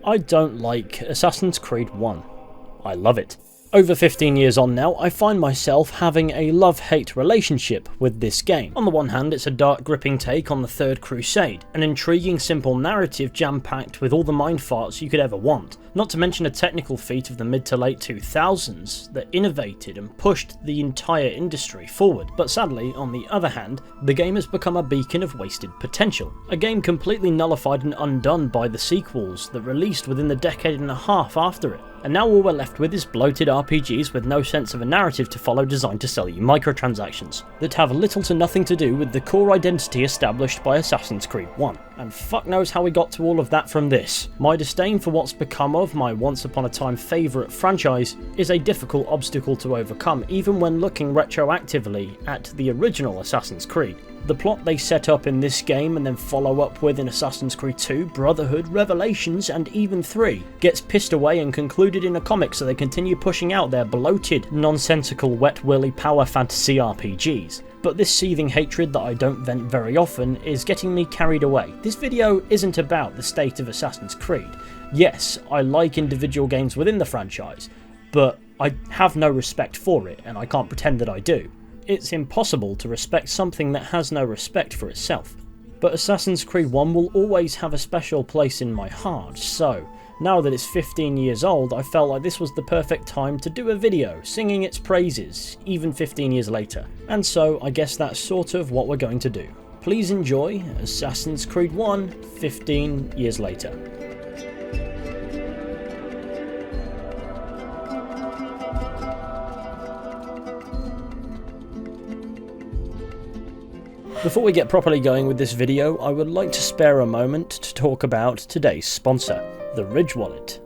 I don't like Assassin's Creed 1. I love it. Over 15 years on now, I find myself having a love-hate relationship with this game. On the one hand, it's a dark, gripping take on the Third Crusade, an intriguing, simple narrative jam-packed with all the mind farts you could ever want, not to mention a technical feat of the mid to late 2000s that innovated and pushed the entire industry forward. But sadly, on the other hand, the game has become a beacon of wasted potential. A game completely nullified and undone by the sequels that released within the decade and a half after it. And now all we're left with is bloated RPGs with no sense of a narrative to follow, designed to sell you microtransactions that have little to nothing to do with the core identity established by Assassin's Creed 1. And fuck knows how we got to all of that from this. My disdain for what's become of my once upon a time favourite franchise is a difficult obstacle to overcome, even when looking retroactively at the original Assassin's Creed. The plot they set up in this game and then follow up with in Assassin's Creed 2, Brotherhood, Revelations and even 3 gets pissed away and concluded in a comic, so they continue pushing out their bloated, nonsensical, wet-willy power fantasy RPGs. But this seething hatred that I don't vent very often is getting me carried away. This video isn't about the state of Assassin's Creed. Yes, I like individual games within the franchise, but I have no respect for it, and I can't pretend that I do. It's impossible to respect something that has no respect for itself. But Assassin's Creed 1 will always have a special place in my heart, so now that it's 15 years old, I felt like this was the perfect time to do a video singing its praises, even 15 years later. And so I guess that's sort of what we're going to do. Please enjoy Assassin's Creed 1 15 years later. Before we get properly going with this video, I would like to spare a moment to talk about today's sponsor, the Ridge Wallet.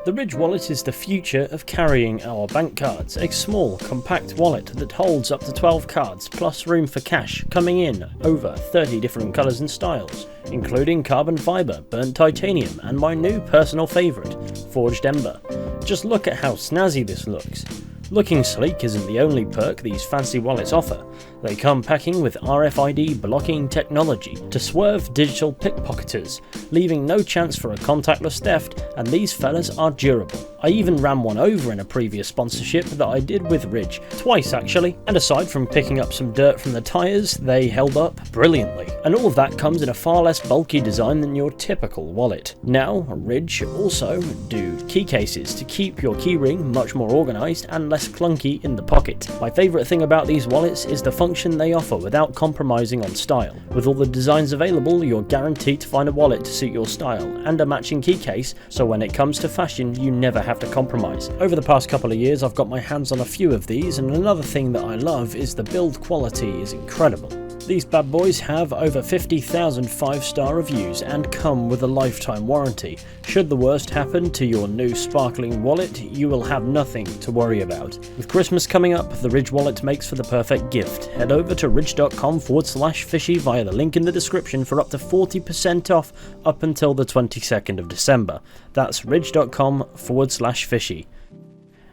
The Ridge Wallet is the future of carrying our bank cards, a small, compact wallet that holds up to 12 cards plus room for cash, coming in over 30 different colours and styles, including carbon fibre, burnt titanium and my new personal favourite, forged ember. Just look at how snazzy this looks. Looking sleek isn't the only perk these fancy wallets offer. They come packing with RFID blocking technology to swerve digital pickpocketers, leaving no chance for a contactless theft, and these fellas are durable. I even ran one over in a previous sponsorship that I did with Ridge, twice actually, and aside from picking up some dirt from the tyres, they held up brilliantly. And all of that comes in a far less bulky design than your typical wallet. Now, Ridge also do key cases to keep your keyring much more organised and less clunky in the pocket. My favourite thing about these wallets is the function they offer without compromising on style. With all the designs available, you're guaranteed to find a wallet to suit your style and a matching key case, so when it comes to fashion, you never have to compromise. Over the past couple of years, I've got my hands on a few of these, and another thing that I love is the build quality is incredible. These bad boys have over 50,000 5-star reviews and come with a lifetime warranty. Should the worst happen to your new sparkling wallet, you will have nothing to worry about. With Christmas coming up, the Ridge wallet makes for the perfect gift. Head over to ridge.com/Fizhy via the link in the description for up to 40% off up until the 22nd of December. That's ridge.com/Fizhy.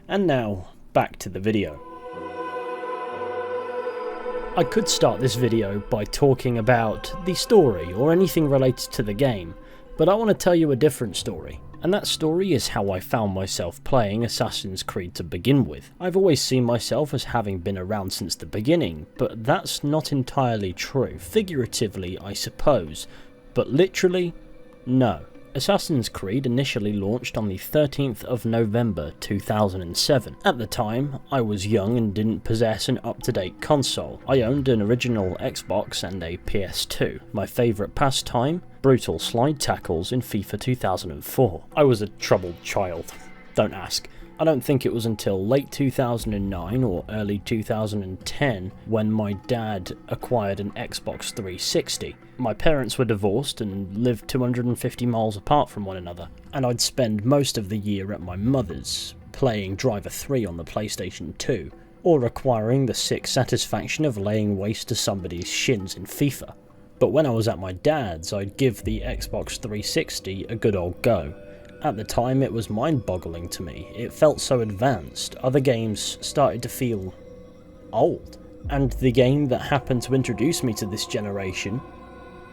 And now, back to the video. I could start this video by talking about the story or anything related to the game, but I want to tell you a different story. And that story is how I found myself playing Assassin's Creed to begin with. I've always seen myself as having been around since the beginning, but that's not entirely true. Figuratively, I suppose, but literally, no. Assassin's Creed initially launched on the 13th of November 2007. At the time, I was young and didn't possess an up-to-date console. I owned an original Xbox and a PS2. My favourite pastime? Brutal slide tackles in FIFA 2004. I was a troubled child. Don't ask. I don't think it was until late 2009 or early 2010 when my dad acquired an Xbox 360. My parents were divorced and lived 250 miles apart from one another, and I'd spend most of the year at my mother's, playing Driver 3 on the PlayStation 2, or acquiring the sick satisfaction of laying waste to somebody's shins in FIFA. But when I was at my dad's, I'd give the Xbox 360 a good old go. At the time, it was mind-boggling to me. It felt so advanced. Other games started to feel old. And the game that happened to introduce me to this generation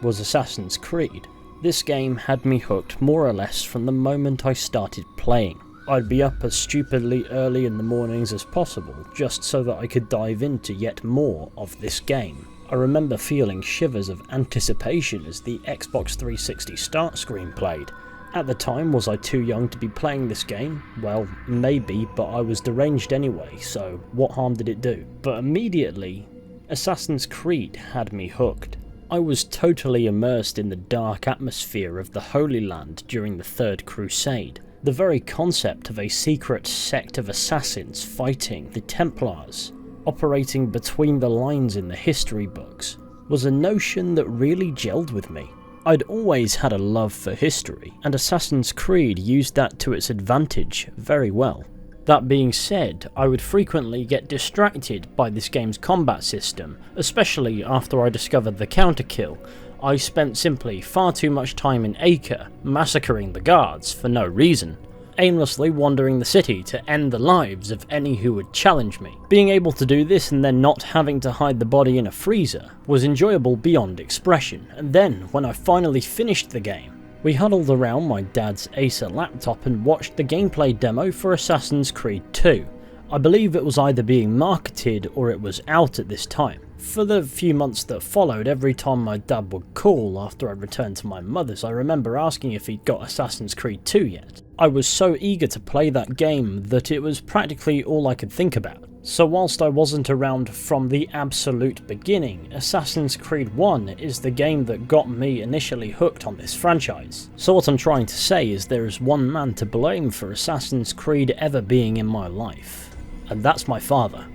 was Assassin's Creed. This game had me hooked more or less from the moment I started playing. I'd be up as stupidly early in the mornings as possible, just so that I could dive into yet more of this game. I remember feeling shivers of anticipation as the Xbox 360 start screen played. At the time, was I too young to be playing this game? Well, maybe, but I was deranged anyway, so what harm did it do? But immediately, Assassin's Creed had me hooked. I was totally immersed in the dark atmosphere of the Holy Land during the Third Crusade. The very concept of a secret sect of assassins fighting the Templars, operating between the lines in the history books, was a notion that really gelled with me. I'd always had a love for history, and Assassin's Creed used that to its advantage very well. That being said, I would frequently get distracted by this game's combat system, especially after I discovered the counter-kill. I spent simply far too much time in Acre, massacring the guards for no reason, aimlessly wandering the city to end the lives of any who would challenge me. Being able to do this and then not having to hide the body in a freezer was enjoyable beyond expression, and then, when I finally finished the game, we huddled around my dad's Acer laptop and watched the gameplay demo for Assassin's Creed 2. I believe it was either being marketed or it was out at this time. For the few months that followed, every time my dad would call after I returned to my mother's, I remember asking if he'd got Assassin's Creed 2 yet. I was so eager to play that game that it was practically all I could think about. So whilst I wasn't around from the absolute beginning, Assassin's Creed 1 is the game that got me initially hooked on this franchise. So what I'm trying to say is there is one man to blame for Assassin's Creed ever being in my life, and that's my father.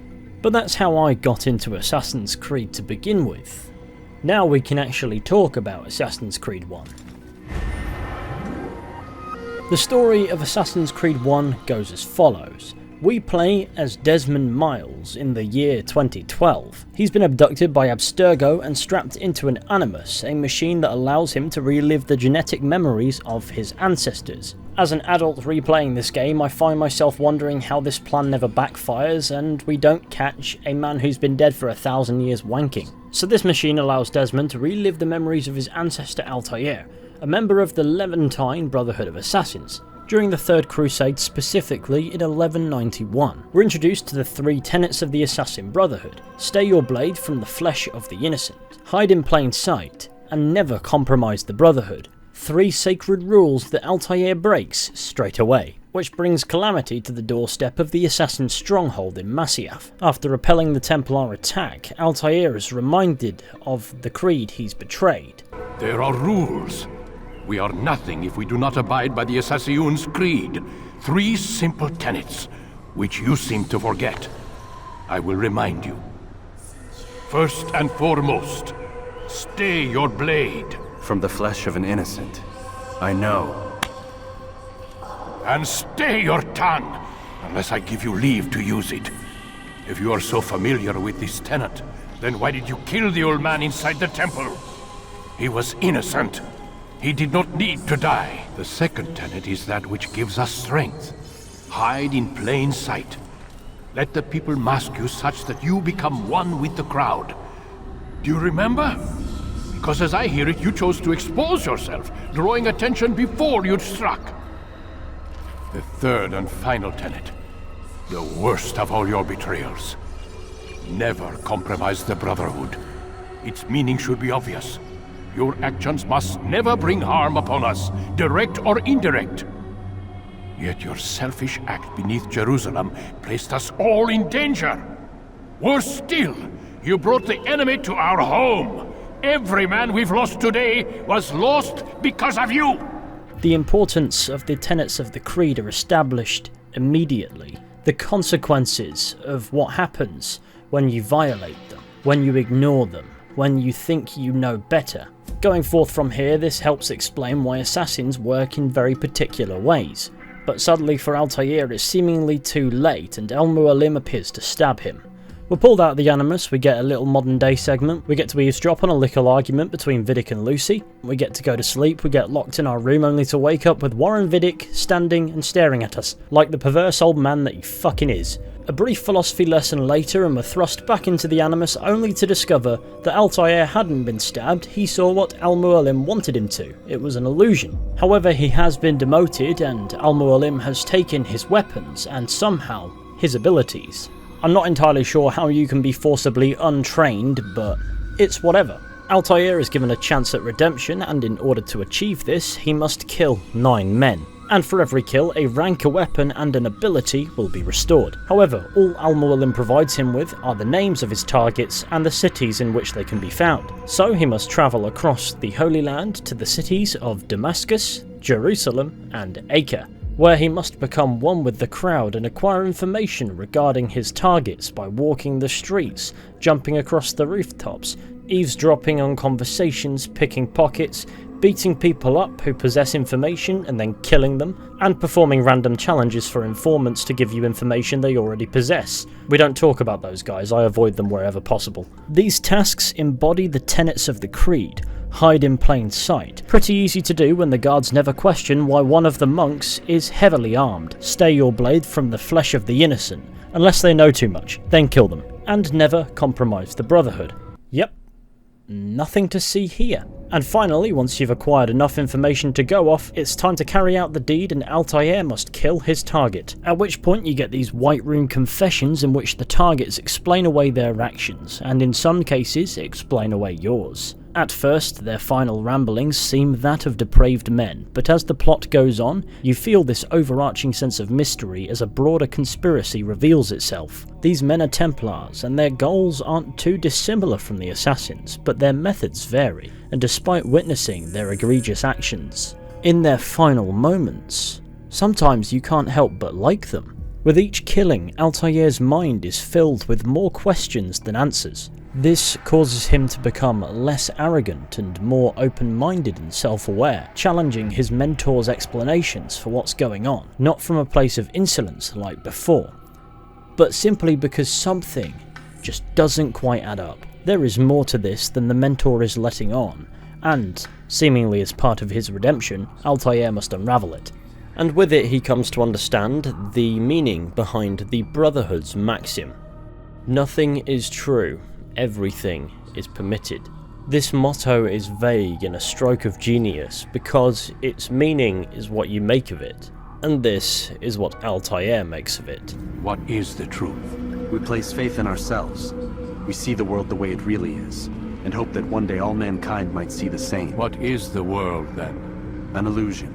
But that's how I got into Assassin's Creed to begin with. Now we can actually talk about Assassin's Creed 1. The story of Assassin's Creed 1 goes as follows. We play as Desmond Miles in the year 2012. He's been abducted by Abstergo and strapped into an Animus, a machine that allows him to relive the genetic memories of his ancestors. As an adult replaying this game, I find myself wondering how this plan never backfires and we don't catch a man who's been dead for 1,000 years wanking. So this machine allows Desmond to relive the memories of his ancestor Altair, a member of the Levantine Brotherhood of Assassins. During the Third Crusade, specifically in 1191, we're introduced to the three tenets of the Assassin Brotherhood: stay your blade from the flesh of the innocent, hide in plain sight, and never compromise the Brotherhood. Three sacred rules that Altair breaks straight away, which brings calamity to the doorstep of the assassin's stronghold in Masyaf. After repelling the Templar attack, Altair is reminded of the creed he's betrayed. There are rules. We are nothing if we do not abide by the Assassin's Creed. 3 simple tenets, which you seem to forget. I will remind you. First and foremost, stay your blade. From the flesh of an innocent. I know. And stay your tongue, unless I give you leave to use it. If you are so familiar with this tenet, then why did you kill the old man inside the temple? He was innocent. He did not need to die. The second tenet is that which gives us strength. Hide in plain sight. Let the people mask you such that you become one with the crowd. Do you remember? Because as I hear it, you chose to expose yourself, drawing attention before you'd struck. The third and final tenet, the worst of all your betrayals. Never compromise the Brotherhood. Its meaning should be obvious. Your actions must never bring harm upon us, direct or indirect. Yet your selfish act beneath Jerusalem placed us all in danger. Worse still, you brought the enemy to our home. Every man we've lost today was lost because of you. The importance of the tenets of the creed are established immediately. The consequences of what happens when you violate them, when you ignore them, when you think you know better. Going forth from here, this helps explain why assassins work in very particular ways. But suddenly for Altair it's seemingly too late and El Mualim appears to stab him. We're pulled out of the Animus, we get a little modern day segment, we get to eavesdrop on a little argument between Vidic and Lucy, we get to go to sleep, we get locked in our room only to wake up with Warren Vidic standing and staring at us, like the perverse old man that he fucking is. A brief philosophy lesson later and we're thrust back into the Animus only to discover that Altair hadn't been stabbed, he saw what Al-Mualim wanted him to. It was an illusion. However, he has been demoted and Al-Mualim has taken his weapons and somehow his abilities. I'm not entirely sure how you can be forcibly untrained, but it's whatever. Altair is given a chance at redemption, and in order to achieve this, he must kill 9 men. And for every kill, a rank, a weapon, and an ability will be restored. However, all Al-Mualim provides him with are the names of his targets and the cities in which they can be found. So he must travel across the Holy Land to the cities of Damascus, Jerusalem, and Acre, where he must become one with the crowd and acquire information regarding his targets by walking the streets, jumping across the rooftops, eavesdropping on conversations, picking pockets, beating people up who possess information and then killing them, and performing random challenges for informants to give you information they already possess. We don't talk about those guys, I avoid them wherever possible. These tasks embody the tenets of the Creed. Hide in plain sight. Pretty easy to do when the guards never question why one of the monks is heavily armed. Stay your blade from the flesh of the innocent. Unless they know too much, then kill them. And never compromise the Brotherhood. Yep. Nothing to see here. And finally, once you've acquired enough information to go off, it's time to carry out the deed and Altair must kill his target. At which point you get these White Room confessions in which the targets explain away their actions, and in some cases explain away yours. At first, their final ramblings seem that of depraved men, but as the plot goes on, you feel this overarching sense of mystery as a broader conspiracy reveals itself. These men are Templars, and their goals aren't too dissimilar from the Assassins, but their methods vary, and despite witnessing their egregious actions, in their final moments, sometimes you can't help but like them. With each killing, Altair's mind is filled with more questions than answers. This causes him to become less arrogant and more open-minded and self-aware, challenging his mentor's explanations for what's going on, not from a place of insolence like before, but simply because something just doesn't quite add up. There is more to this than the mentor is letting on, and, seemingly as part of his redemption, Altair must unravel it. And with it he comes to understand the meaning behind the Brotherhood's maxim. Nothing is true. Everything is permitted. This motto is vague and a stroke of genius because its meaning is what you make of it, and this is what Altair makes of it. What is the truth? We place faith in ourselves. We see the world the way it really is, and hope that one day all mankind might see the same. What is the world, then? An illusion.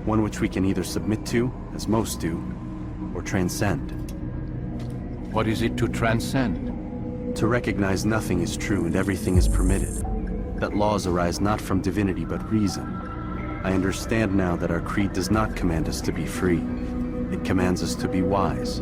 One which we can either submit to, as most do, or transcend. What is it to transcend? To recognize nothing is true and everything is permitted. That laws arise not from divinity but reason. I understand now that our creed does not command us to be free. It commands us to be wise.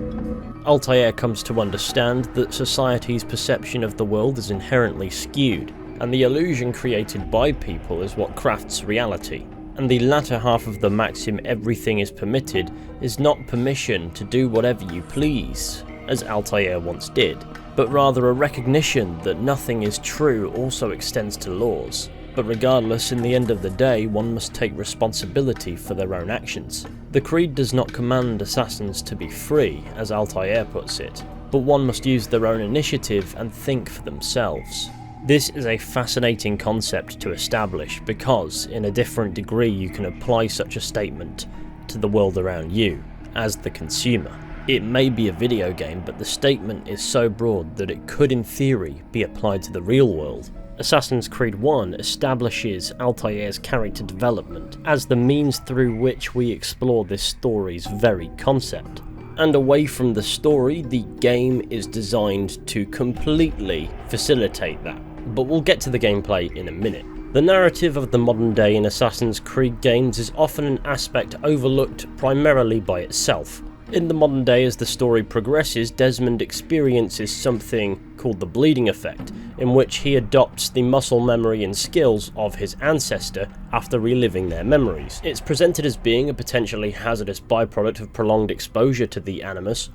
Altair comes to understand that society's perception of the world is inherently skewed, and the illusion created by people is what crafts reality. And the latter half of the maxim everything is permitted is not permission to do whatever you please, as Altair once did, but rather a recognition that nothing is true also extends to laws. But regardless, in the end of the day, one must take responsibility for their own actions. The Creed does not command assassins to be free, as Altair puts it, but one must use their own initiative and think for themselves. This is a fascinating concept to establish because, in a different degree, you can apply such a statement to the world around you, as the consumer. It may be a video game, but the statement is so broad that it could in theory be applied to the real world. Assassin's Creed 1 establishes Altair's character development as the means through which we explore this story's very concept. And away from the story, the game is designed to completely facilitate that. But we'll get to the gameplay in a minute. The narrative of the modern day in Assassin's Creed games is often an aspect overlooked primarily by itself. In the modern day, as the story progresses, Desmond experiences something called the bleeding effect, in which he adopts the muscle memory and skills of his ancestor after reliving their memories. It's presented as being a potentially hazardous byproduct of prolonged exposure to the Animus.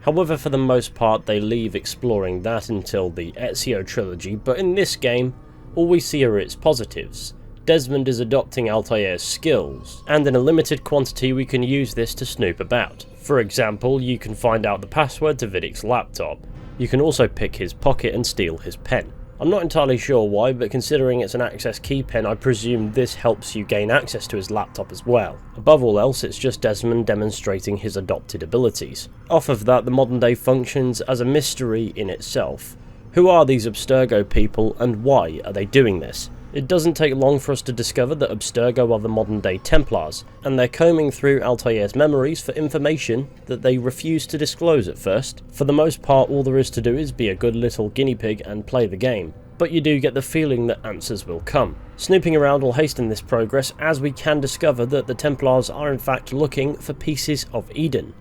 However, for the most part they leave exploring that until the Ezio trilogy, but in this game, all we see are its positives. Desmond is adopting Altair's skills, and in a limited quantity we can use this to snoop about. For example, you can find out the password to Vidic's laptop. You can also pick his pocket and steal his pen. I'm not entirely sure why, but considering it's an access key pen, I presume this helps you gain access to his laptop as well. Above all else, it's just Desmond demonstrating his adopted abilities. Off of that, the modern day functions as a mystery in itself. Who are these Abstergo people, and why are they doing this? It doesn't take long for us to discover that Abstergo are the modern day Templars, and they're combing through Altair's memories for information that they refuse to disclose at first. For the most part, all there is to do is be a good little guinea pig and play the game, but you do get the feeling that answers will come. Snooping around will hasten this progress, as we can discover that the Templars are in fact looking for pieces of Eden.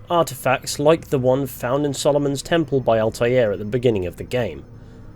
Artifacts like the one found in Solomon's Temple by Altair at the beginning of the game.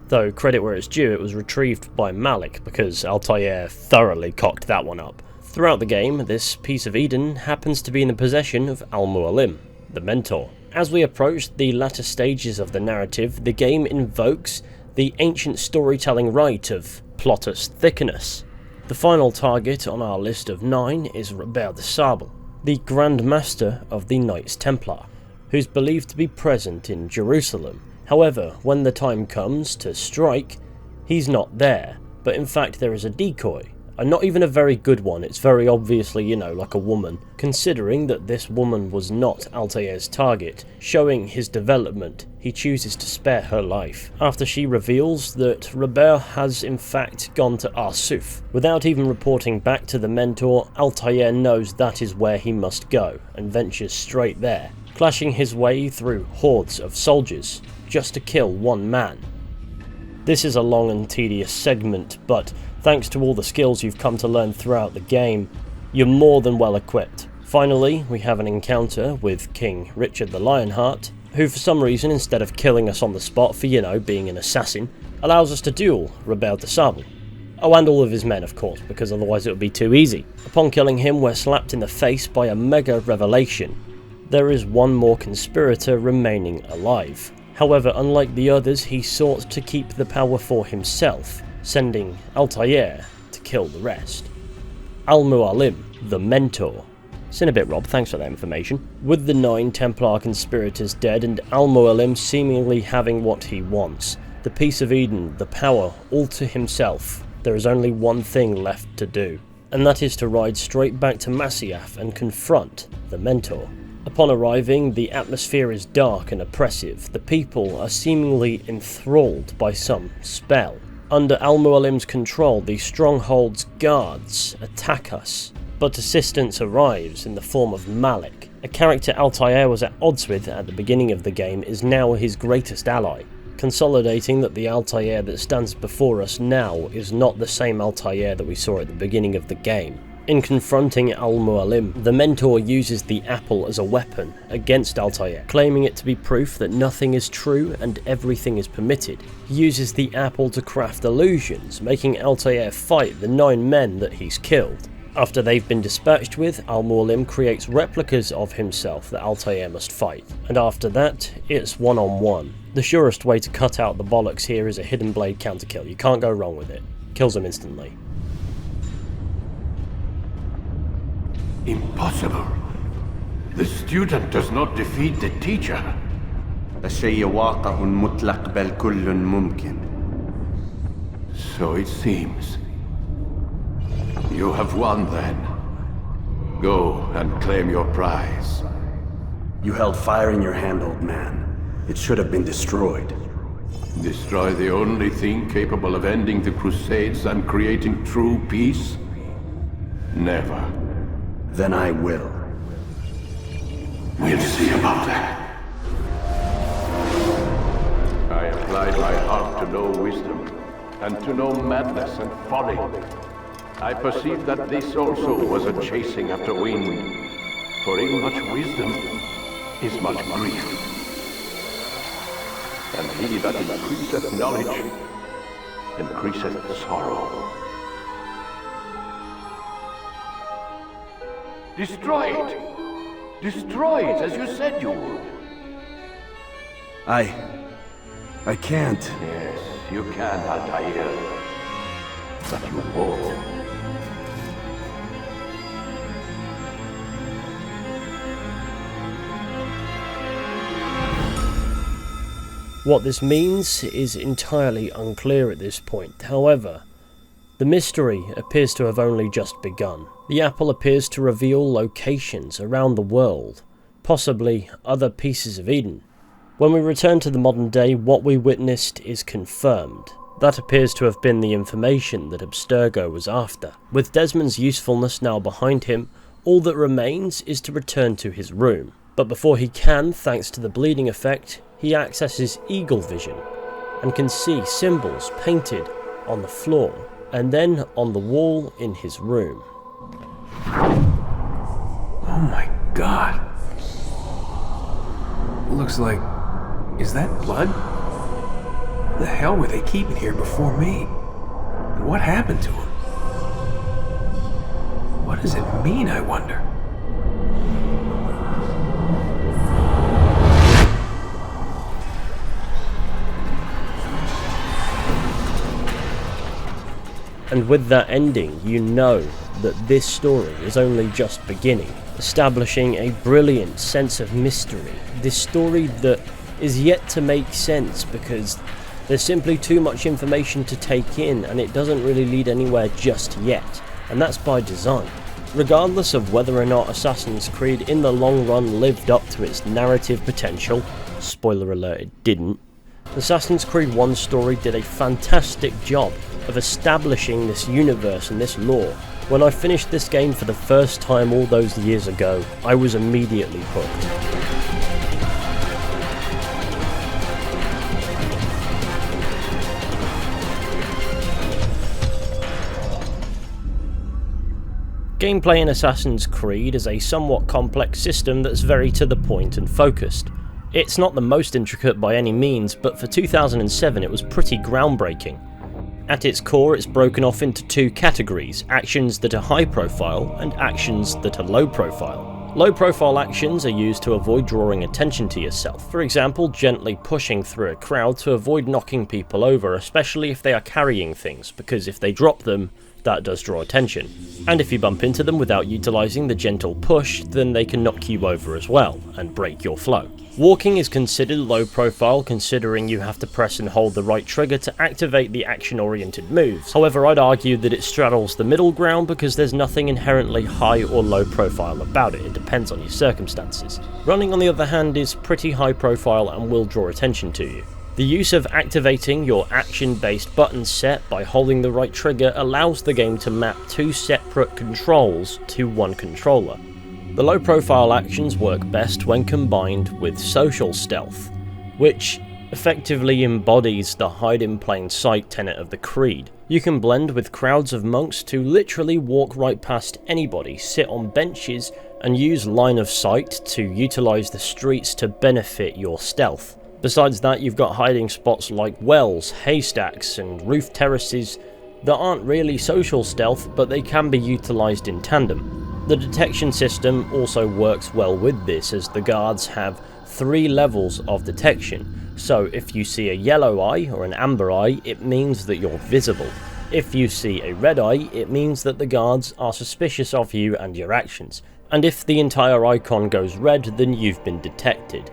Though, credit where it's due, it was retrieved by Malik, because Altair thoroughly cocked that one up. Throughout the game, this piece of Eden happens to be in the possession of Al-Mualim, the Mentor. As we approach the latter stages of the narrative, the game invokes the ancient storytelling rite of Plotus Thickenus. The final target on our list of 9 is Robert de Sable, the Grand Master of the Knights Templar, who's believed to be present in Jerusalem. However, when the time comes to strike, he's not there, but in fact there is a decoy, and not even a very good one. It's very obviously, like a woman, considering that this woman was not Altair's target. Showing his development, he chooses to spare her life, after she reveals that Robert has in fact gone to Arsuf. Without even reporting back to the Mentor, Altair knows that is where he must go, and ventures straight there, clashing his way through hordes of soldiers, just to kill one man. This is a long and tedious segment, but thanks to all the skills you've come to learn throughout the game, you're more than well equipped. Finally, we have an encounter with King Richard the Lionheart, who for some reason, instead of killing us on the spot for, being an assassin, allows us to duel Robert de Sable. Oh, and all of his men, of course, because otherwise it would be too easy. Upon killing him, we're slapped in the face by a mega revelation. There is one more conspirator remaining alive. However, unlike the others, he sought to keep the power for himself, sending Altair to kill the rest. Al-Mualim, the Mentor. Cinnabit Rob, thanks for that information. With the 9 Templar conspirators dead and Al-Mualim seemingly having what he wants, the piece of Eden, the power, all to himself, there is only one thing left to do, and that is to ride straight back to Masyaf and confront the Mentor. Upon arriving, the atmosphere is dark and oppressive. The people are seemingly enthralled by some spell. Under Al-Mualim's control, the stronghold's guards attack us, but assistance arrives in the form of Malik. A character Altair was at odds with at the beginning of the game is now his greatest ally, consolidating that the Altair that stands before us now is not the same Altair that we saw at the beginning of the game. In confronting Al-Mualim, the Mentor uses the apple as a weapon against Altair, claiming it to be proof that nothing is true and everything is permitted. He uses the apple to craft illusions, making Altair fight the 9 men that he's killed. After they've been dispatched with, Al-Mualim creates replicas of himself that Altair must fight, and after that, it's one-on-one. The surest way to cut out the bollocks here is a hidden blade counterkill. You can't go wrong with it. Kills him instantly. Impossible. The student does not defeat the teacher. الشيء واقع مطلق بل كل ممكن. So it seems. You have won then. Go and claim your prize. You held fire in your hand, old man. It should have been destroyed. Destroy the only thing capable of ending the Crusades and creating true peace? Never. Then I will. We'll see about that. I applied my heart to know wisdom, and to know madness and folly. I perceived that this also was a chasing after wind, for in much wisdom is much grief. And he that increaseth knowledge, increaseth sorrow. Destroy it! Destroy it as you said you would! I can't. Yes, you can, Altair. But you won't. What this means is entirely unclear at this point. However, the mystery appears to have only just begun. The apple appears to reveal locations around the world, possibly other pieces of Eden. When we return to the modern day, what we witnessed is confirmed. That appears to have been the information that Abstergo was after. With Desmond's usefulness now behind him, all that remains is to return to his room. But before he can, thanks to the bleeding effect, he accesses eagle vision and can see symbols painted on the floor and then on the wall in his room. Oh my god. Looks like... is that blood? The hell were they keeping here before me? And what happened to him? What does it mean, I wonder? And with that ending, you know that this story is only just beginning, establishing a brilliant sense of mystery. This story that is yet to make sense because there's simply too much information to take in and it doesn't really lead anywhere just yet, and that's by design. Regardless of whether or not Assassin's Creed in the long run lived up to its narrative potential, spoiler alert, it didn't, Assassin's Creed 1's story did a fantastic job of establishing this universe and this lore. When I finished this game for the first time all those years ago, I was immediately hooked. Gameplay in Assassin's Creed is a somewhat complex system that's very to the point and focused. It's not the most intricate by any means, but for 2007 it was pretty groundbreaking. At its core, it's broken off into two categories: actions that are high profile and actions that are low profile. Low profile actions are used to avoid drawing attention to yourself, for example gently pushing through a crowd to avoid knocking people over, especially if they are carrying things, because if they drop them, that does draw attention. And if you bump into them without utilising the gentle push, then they can knock you over as well, and break your flow. Walking is considered low profile considering you have to press and hold the right trigger to activate the action-oriented moves. However, I'd argue that it straddles the middle ground because there's nothing inherently high or low profile about it, it depends on your circumstances. Running on the other hand is pretty high profile and will draw attention to you. The use of activating your action-based button set by holding the right trigger allows the game to map two separate controls to one controller. The low-profile actions work best when combined with social stealth, which effectively embodies the hide-in-plain-sight tenet of the Creed. You can blend with crowds of monks to literally walk right past anybody, sit on benches, and use line of sight to utilise the streets to benefit your stealth. Besides that, you've got hiding spots like wells, haystacks, and roof terraces that aren't really social stealth, but they can be utilised in tandem. The detection system also works well with this, as the guards have 3 levels of detection. So if you see a yellow eye or an amber eye, it means that you're visible. If you see a red eye, it means that the guards are suspicious of you and your actions. And if the entire icon goes red, then you've been detected.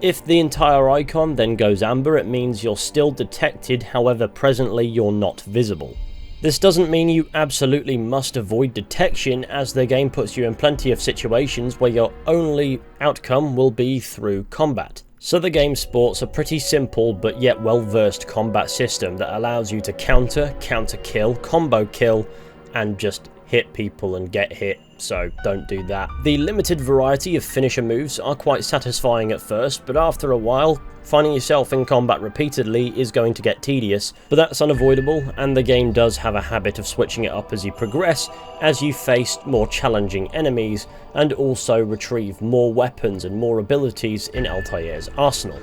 If the entire icon then goes amber, it means you're still detected, however presently you're not visible. This doesn't mean you absolutely must avoid detection, as the game puts you in plenty of situations where your only outcome will be through combat. So the game sports a pretty simple but yet well-versed combat system that allows you to counter kill, combo kill, and just hit people and get hit, so don't do that. The limited variety of finisher moves are quite satisfying at first, but after a while, finding yourself in combat repeatedly is going to get tedious, but that's unavoidable, and the game does have a habit of switching it up as you progress, as you face more challenging enemies, and also retrieve more weapons and more abilities in Altair's arsenal.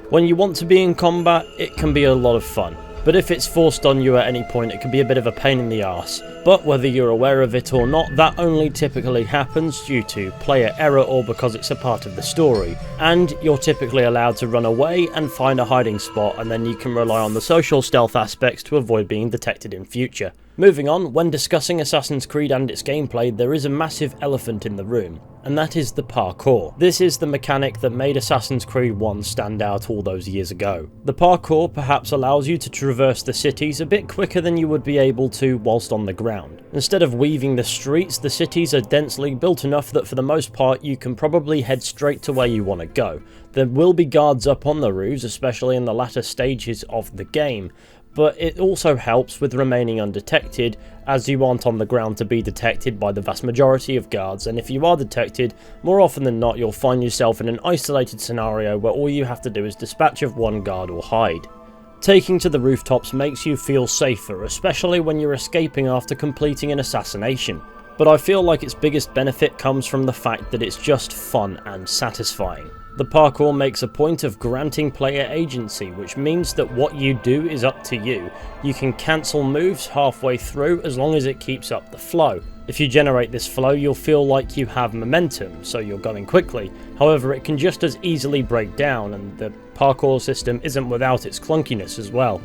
When you want to be in combat, it can be a lot of fun. but if it's forced on you at any point it can be a bit of a pain in the arse. But whether you're aware of it or not, that only typically happens due to player error or because it's a part of the story, and you're typically allowed to run away and find a hiding spot, and then you can rely on the social stealth aspects to avoid being detected in future. Moving on, when discussing Assassin's Creed and its gameplay, there is a massive elephant in the room, and that is the parkour. This is the mechanic that made Assassin's Creed 1 stand out all those years ago. The parkour perhaps allows you to traverse the cities a bit quicker than you would be able to whilst on the ground. Instead of weaving the streets, the cities are densely built enough that for the most part you can probably head straight to where you want to go. There will be guards up on the roofs, especially in the latter stages of the game, but it also helps with remaining undetected, as you aren't on the ground to be detected by the vast majority of guards, and if you are detected, more often than not you'll find yourself in an isolated scenario where all you have to do is dispatch of one guard or hide. Taking to the rooftops makes you feel safer, especially when you're escaping after completing an assassination, but I feel like its biggest benefit comes from the fact that it's just fun and satisfying. The parkour makes a point of granting player agency, which means that what you do is up to you. You can cancel moves halfway through as long as it keeps up the flow. If you generate this flow, you'll feel like you have momentum, so you're going quickly. However, it can just as easily break down, and the parkour system isn't without its clunkiness as well.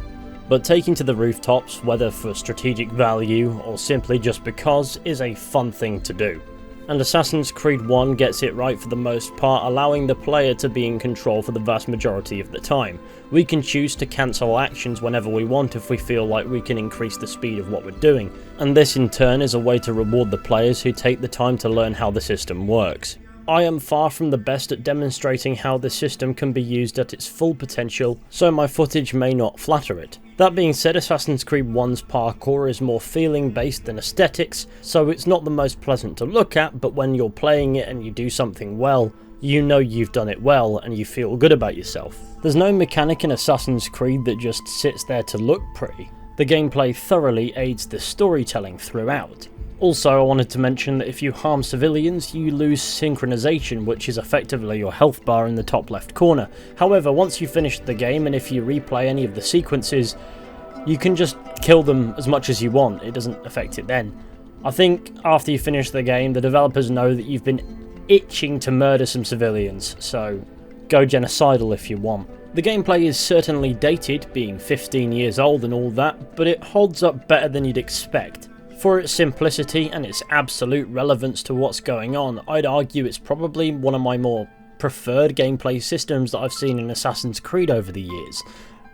But taking to the rooftops, whether for strategic value or simply just because, is a fun thing to do. And Assassin's Creed 1 gets it right for the most part, allowing the player to be in control for the vast majority of the time. We can choose to cancel actions whenever we want if we feel like we can increase the speed of what we're doing, and this in turn is a way to reward the players who take the time to learn how the system works. I am far from the best at demonstrating how the system can be used at its full potential, so my footage may not flatter it. That being said, Assassin's Creed 1's parkour is more feeling based than aesthetics, so it's not the most pleasant to look at, but when you're playing it and you do something well, you know you've done it well and you feel good about yourself. There's no mechanic in Assassin's Creed that just sits there to look pretty. The gameplay thoroughly aids the storytelling throughout. Also, I wanted to mention that if you harm civilians, you lose synchronization, which is effectively your health bar in the top left corner. However, once you finish the game and if you replay any of the sequences, you can just kill them as much as you want. It doesn't affect it then. I think after you finish the game, the developers know that you've been itching to murder some civilians, so go genocidal if you want. The gameplay is certainly dated, being 15 years old and all that, but it holds up better than you'd expect. For its simplicity and its absolute relevance to what's going on, I'd argue it's probably one of my more preferred gameplay systems that I've seen in Assassin's Creed over the years.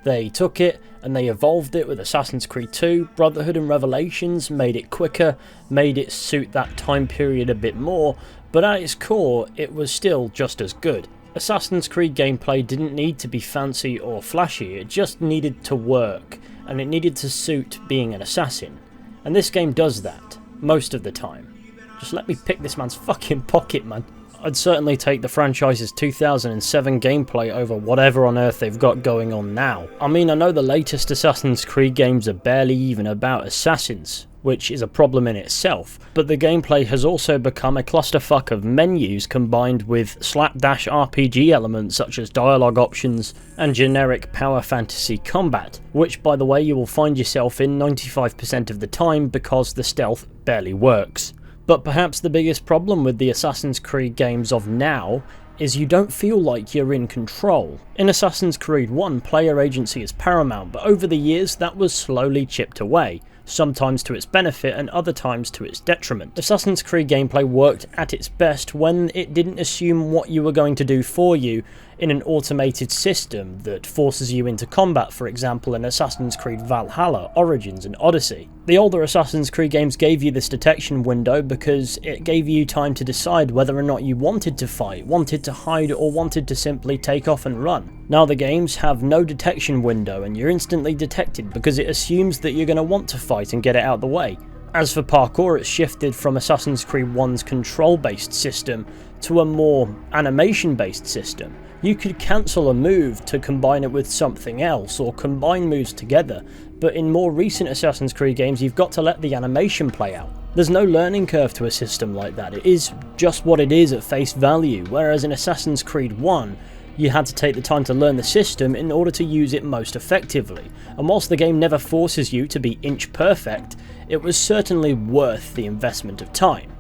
They took it and they evolved it with Assassin's Creed 2, Brotherhood and Revelations, made it quicker, made it suit that time period a bit more, but at its core it was still just as good. Assassin's Creed gameplay didn't need to be fancy or flashy, it just needed to work, and it needed to suit being an assassin. And this game does that, most of the time. Just let me pick this man's fucking pocket, man. I'd certainly take the franchise's 2007 gameplay over whatever on earth they've got going on now. I mean, I know the latest Assassin's Creed games are barely even about assassins, which is a problem in itself, but the gameplay has also become a clusterfuck of menus combined with slapdash RPG elements such as dialogue options and generic power fantasy combat, which by the way you will find yourself in 95% of the time because the stealth barely works. But perhaps the biggest problem with the Assassin's Creed games of now is you don't feel like you're in control. In Assassin's Creed 1, player agency is paramount, but over the years that was slowly chipped away, sometimes to its benefit and other times to its detriment. Assassin's Creed gameplay worked at its best when it didn't assume what you were going to do for you in an automated system that forces you into combat, for example in Assassin's Creed Valhalla, Origins and Odyssey. The older Assassin's Creed games gave you this detection window because it gave you time to decide whether or not you wanted to fight, wanted to hide or wanted to simply take off and run. Now the games have no detection window and you're instantly detected because it assumes that you're going to want to fight and get it out the way. As for parkour, it's shifted from Assassin's Creed 1's control-based system to a more animation-based system. You could cancel a move to combine it with something else, or combine moves together, but in more recent Assassin's Creed games you've got to let the animation play out. There's no learning curve to a system like that, it is just what it is at face value, whereas in Assassin's Creed 1, You had to take the time to learn the system in order to use it most effectively, and whilst the game never forces you to be inch perfect, it was certainly worth the investment of time.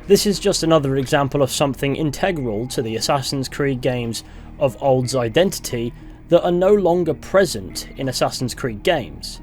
This is just another example of something integral to the Assassin's Creed games of old's identity that are no longer present in Assassin's Creed games.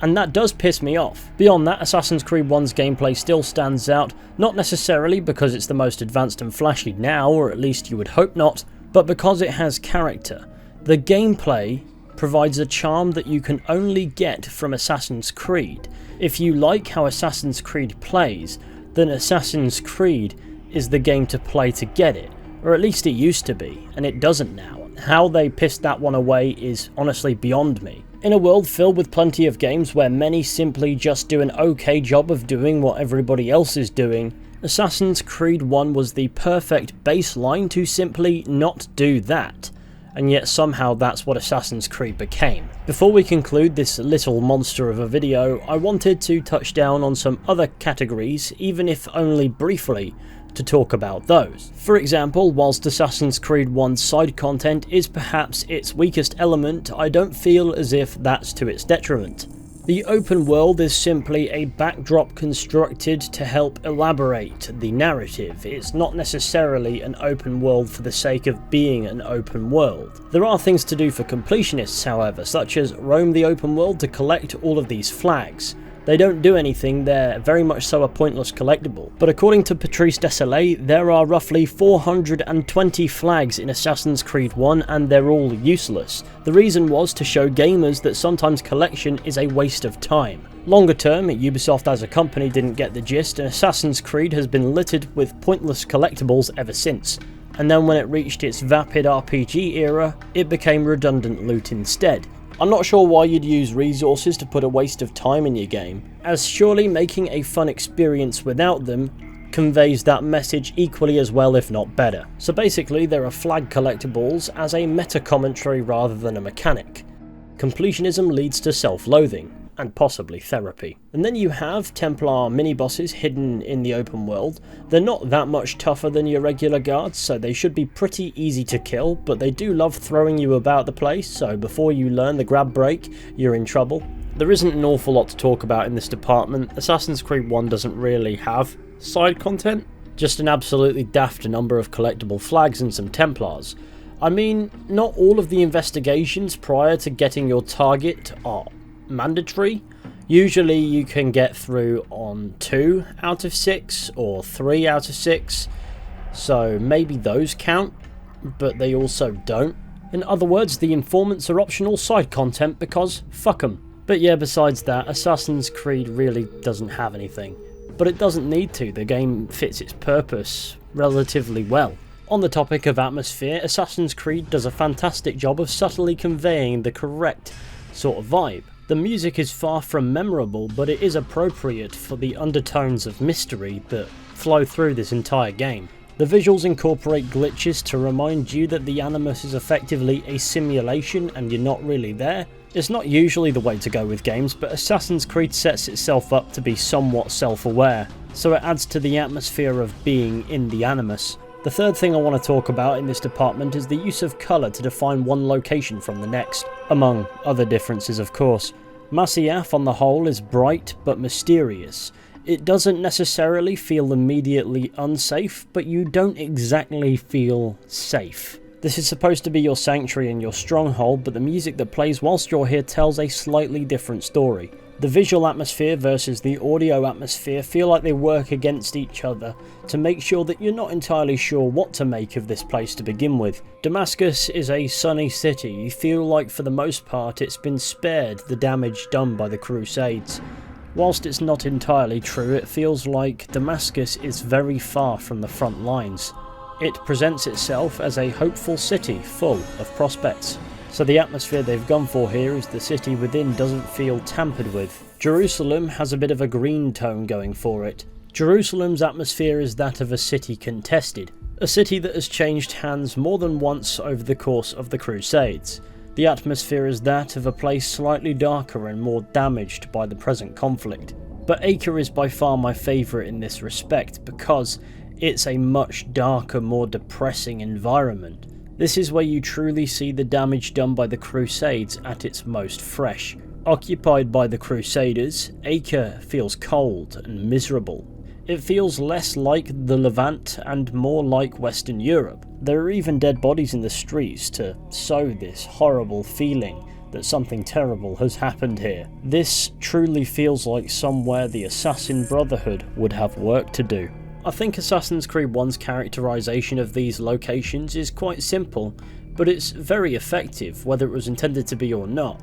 And that does piss me off. Beyond that, Assassin's Creed 1's gameplay still stands out, not necessarily because it's the most advanced and flashy now, or at least you would hope not, but because it has character. The gameplay provides a charm that you can only get from Assassin's Creed. If you like how Assassin's Creed plays, then Assassin's Creed is the game to play to get it, or at least it used to be, and it doesn't now. How they pissed that one away is honestly beyond me. In a world filled with plenty of games where many simply just do an okay job of doing what everybody else is doing, Assassin's Creed 1 was the perfect baseline to simply not do that, and yet somehow that's what Assassin's Creed became. Before we conclude this little monster of a video, I wanted to touch down on some other categories, even if only briefly, to talk about those. For example, whilst Assassin's Creed 1's side content is perhaps its weakest element, I don't feel as if that's to its detriment. The open world is simply a backdrop constructed to help elaborate the narrative. It's not necessarily an open world for the sake of being an open world. There are things to do for completionists, however, such as roam the open world to collect all of these flags. They don't do anything, they're very much so a pointless collectible. But according to Patrice Désilets, there are roughly 420 flags in Assassin's Creed 1 and they're all useless. The reason was to show gamers that sometimes collection is a waste of time. Longer term, Ubisoft as a company didn't get the gist, and Assassin's Creed has been littered with pointless collectibles ever since. And then when it reached its vapid RPG era, it became redundant loot instead. I'm not sure why you'd use resources to put a waste of time in your game, as surely making a fun experience without them conveys that message equally as well, if not better. So basically, there are flag collectibles as a meta-commentary rather than a mechanic. Completionism leads to self-loathing, and possibly therapy. And then you have Templar mini-bosses hidden in the open world. They're not that much tougher than your regular guards, so they should be pretty easy to kill, but they do love throwing you about the place, so before you learn the grab break, you're in trouble. There isn't an awful lot to talk about in this department. Assassin's Creed 1 doesn't really have side content, just an absolutely daft number of collectible flags and some Templars. I mean, not all of the investigations prior to getting your target are mandatory. Usually you can get through on 2 out of 6 or 3 out of 6, so maybe those count, but they also don't. In other words, the informants are optional side content because fuck 'em. But yeah, besides that, Assassin's Creed really doesn't have anything. But it doesn't need to, the game fits its purpose relatively well. On the topic of atmosphere, Assassin's Creed does a fantastic job of subtly conveying the correct sort of vibe. The music is far from memorable, but it is appropriate for the undertones of mystery that flow through this entire game. The visuals incorporate glitches to remind you that the Animus is effectively a simulation and you're not really there. It's not usually the way to go with games, but Assassin's Creed sets itself up to be somewhat self-aware, so it adds to the atmosphere of being in the Animus. The third thing I want to talk about in this department is the use of colour to define one location from the next, among other differences of course. Masyaf on the whole is bright but mysterious. It doesn't necessarily feel immediately unsafe, but you don't exactly feel safe. This is supposed to be your sanctuary and your stronghold, but the music that plays whilst you're here tells a slightly different story. The visual atmosphere versus the audio atmosphere feel like they work against each other to make sure that you're not entirely sure what to make of this place to begin with. Damascus is a sunny city. You feel like for the most part it's been spared the damage done by the Crusades. Whilst it's not entirely true, it feels like Damascus is very far from the front lines. It presents itself as a hopeful city full of prospects. So the atmosphere they've gone for here is the city within doesn't feel tampered with. Jerusalem has a bit of a green tone going for it. Jerusalem's atmosphere is that of a city contested, a city that has changed hands more than once over the course of the Crusades. The atmosphere is that of a place slightly darker and more damaged by the present conflict. But Acre is by far my favourite in this respect because it's a much darker, more depressing environment. This is where you truly see the damage done by the Crusades at its most fresh. Occupied by the Crusaders, Acre feels cold and miserable. It feels less like the Levant and more like Western Europe. There are even dead bodies in the streets to sow this horrible feeling that something terrible has happened here. This truly feels like somewhere the Assassin Brotherhood would have work to do. I think Assassin's Creed 1's characterization of these locations is quite simple, but it's very effective whether it was intended to be or not,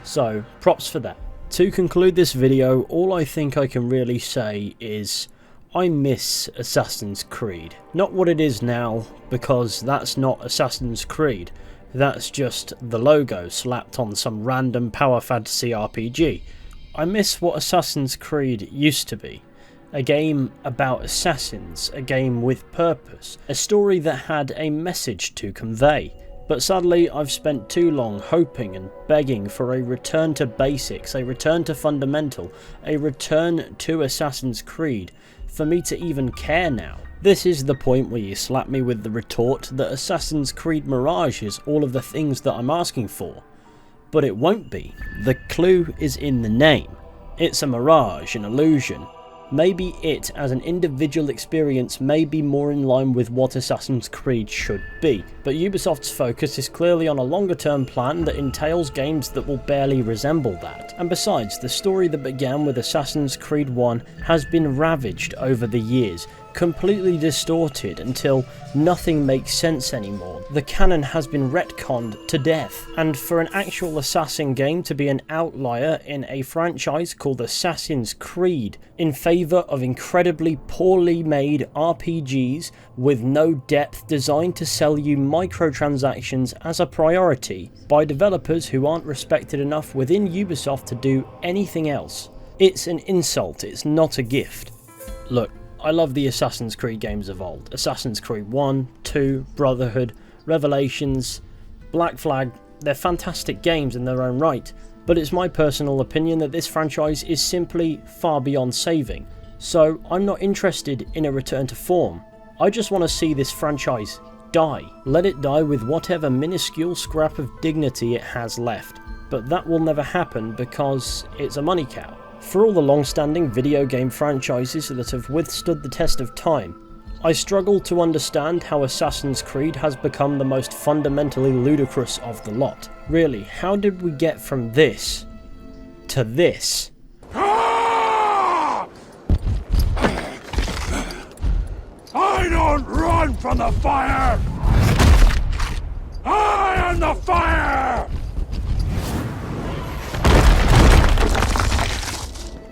so props for that. To conclude this video, all I think I can really say is I miss Assassin's Creed. Not what it is now, because that's not Assassin's Creed. That's just the logo slapped on some random power fantasy RPG. I miss what Assassin's Creed used to be. A game about assassins, a game with purpose, a story that had a message to convey. But sadly, I've spent too long hoping and begging for a return to basics, a return to fundamental, a return to Assassin's Creed, for me to even care now. This is the point where you slap me with the retort that Assassin's Creed Mirage is all of the things that I'm asking for. But it won't be. The clue is in the name. It's a mirage, an illusion. Maybe it, as an individual experience, may be more in line with what Assassin's Creed should be, but Ubisoft's focus is clearly on a longer term plan that entails games that will barely resemble that. And besides, the story that began with Assassin's Creed 1 has been ravaged over the years, completely distorted until nothing makes sense anymore. The canon has been retconned to death, and for an actual assassin game to be an outlier in a franchise called Assassin's Creed, in favour of incredibly poorly made RPGs with no depth designed to sell you microtransactions as a priority by developers who aren't respected enough within Ubisoft to do anything else. It's an insult, it's not a gift. Look, I love the Assassin's Creed games of old. Assassin's Creed 1, 2, Brotherhood, Revelations, Black Flag. They're fantastic games in their own right, but it's my personal opinion that this franchise is simply far beyond saving. So I'm not interested in a return to form. I just want to see this franchise die. Let it die with whatever minuscule scrap of dignity it has left. But that will never happen because it's a money cow. For all the long-standing video game franchises that have withstood the test of time, I struggle to understand how Assassin's Creed has become the most fundamentally ludicrous of the lot. Really, how did we get from this to this? I don't run from the fire! I am the fire!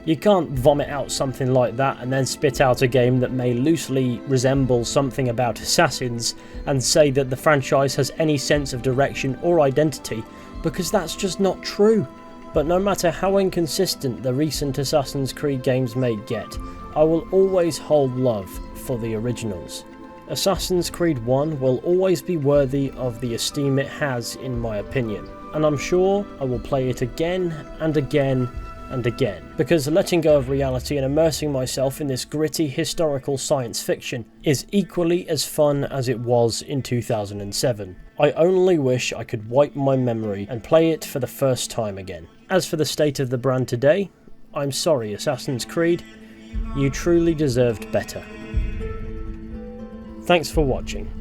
You can't vomit out something like that and then spit out a game that may loosely resemble something about assassins and say that the franchise has any sense of direction or identity, because that's just not true. But no matter how inconsistent the recent Assassin's Creed games may get, I will always hold love for the originals. Assassin's Creed 1 will always be worthy of the esteem it has in my opinion, and I'm sure I will play it again and again and again, because letting go of reality and immersing myself in this gritty historical science fiction is equally as fun as it was in 2007. I only wish I could wipe my memory and play it for the first time again. As for the state of the brand today, I'm sorry Assassin's Creed, you truly deserved better. Thanks for watching.